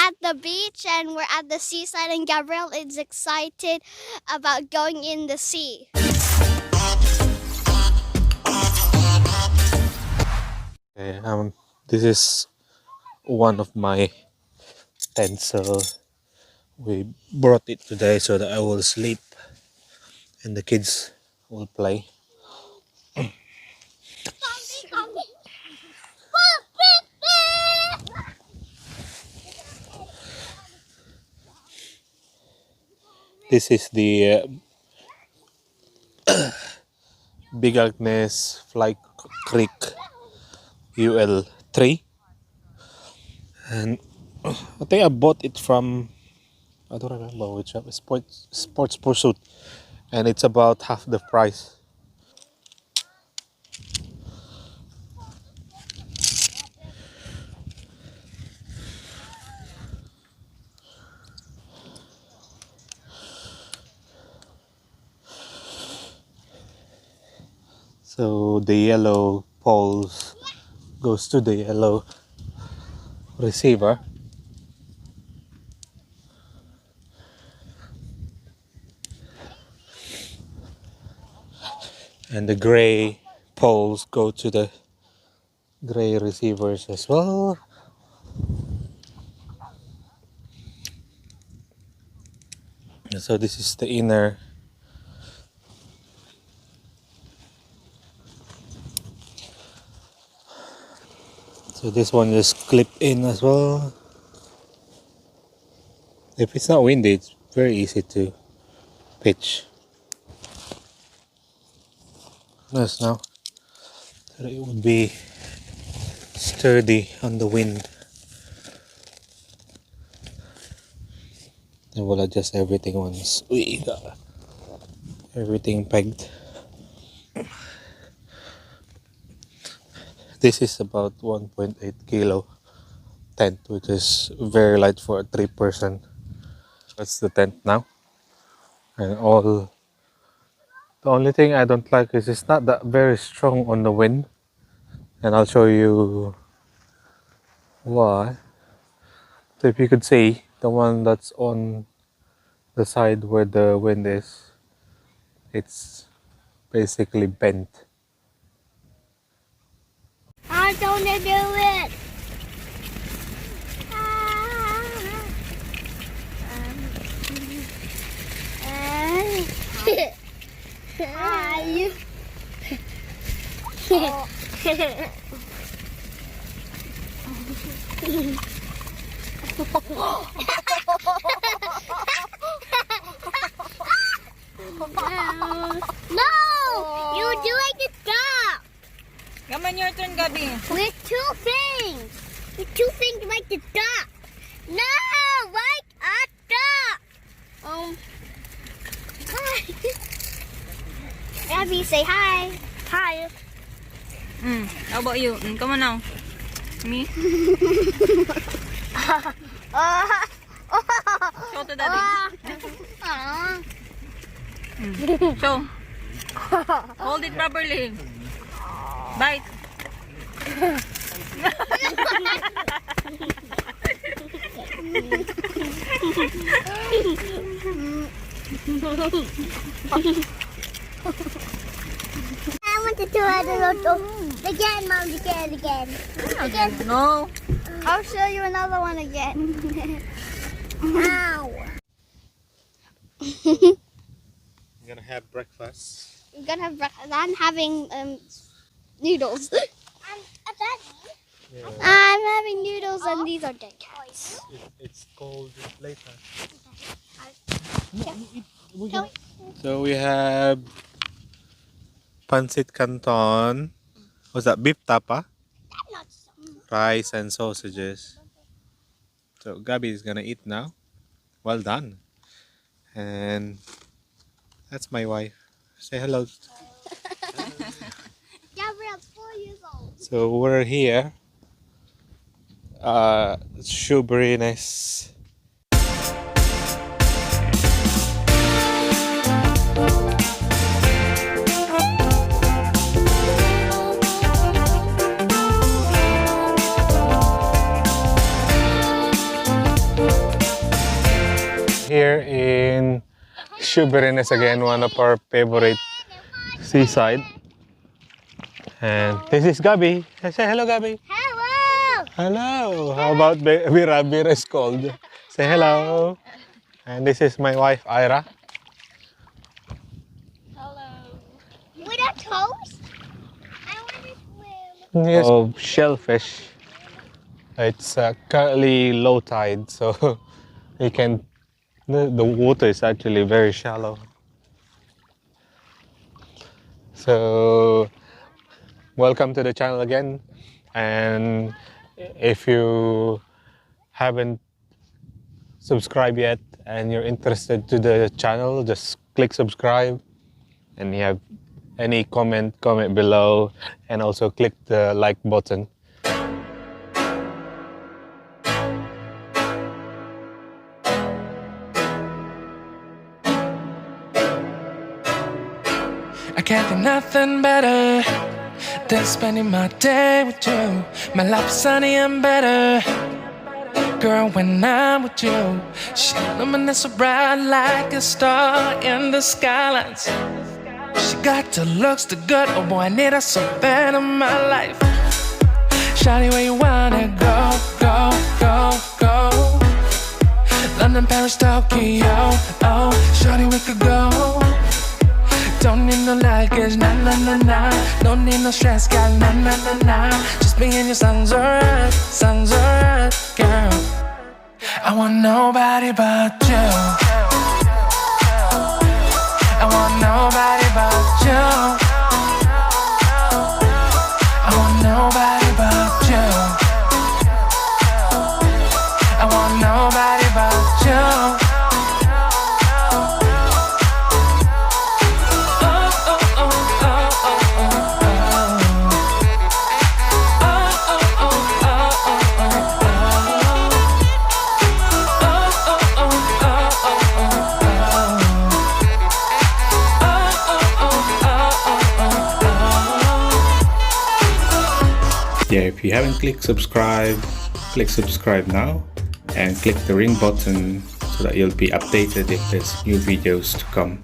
at the beach and we're at the seaside, and Gabriel is excited about going in the sea. Okay, this is one of my tents, so we brought it today so that I will sleep and the kids will play. This is the Big Agnes Fly Creek UL3, and I think I bought it from, I don't remember which shop, Sports Pursuit, and it's about half the price. So the yellow poles goes to the yellow receiver, and the gray poles go to the gray receivers as well. And so this is the inner. So this one is clipped in as well. If it's not windy, it's very easy to pitch. Nice now. So it would be sturdy on the wind. And we'll adjust everything once we got everything pegged. This is about 1.8 kilo tent, which is very light for a 3-person. That's the tent now. And the only thing I don't like is it's not that very strong on the wind. And I'll show you why. So if you could see, the one that's on the side where the wind is, it's basically bent. I don't want to do it. No! You're doing the stop! Come on, your turn, Gabi. With two things. With two things like the duck. No, like a duck. Hi. Abby, say hi. Hi. How about you? Come on now. Me? Show to daddy. Show. Hold it properly. Bite. I want to try the lotto. Again, Mom, again. No. I'll show you another one again. Ow. You're gonna have breakfast. We're gonna have breakfast. I'm having noodles. Yeah. I'm having noodles, and these are dead cats. It's cold later. Can So we have pancit canton. What's that? Beef tapa, rice and sausages. So Gabi is gonna eat now. Well done. And that's my wife. Say hello. Gabriel's 4 years old. So we're here. Shoeburyness. here in Shoeburyness again, one of our favorite seaside. And this is Gabby. Say hello, Gabby. Hello. Hello. How about Bira? Bira is cold. Say hello. And this is my wife, Ira. With our toes? I want to swim. Yes. Of shellfish. It's currently low tide, so you can. The water is actually very shallow. So, welcome to the channel again. And if you haven't subscribed yet and you're interested to the channel, just click subscribe. And you have any comment below, and also click the like button. I can't think nothing better than spending my day with you. My life's sunny and better, girl, when I'm with you. She luminous so bright like a star in the skylines. She got the looks, the good, oh boy, I need her so bad in my life. Shawty, where you wanna go, go, go, go? London, Paris, Tokyo, oh, shawty, we could go. Don't need no luggage, nah, nah, nah, nah. Don't need no stress, girl, nah, nah, nah, nah. Just me and your songs alright, girl. I want nobody but you. I want nobody but you. I want nobody but you. I want nobody but you. Yeah, if you haven't clicked subscribe, click subscribe now and click the ring button so that you'll be updated if there's new videos to come.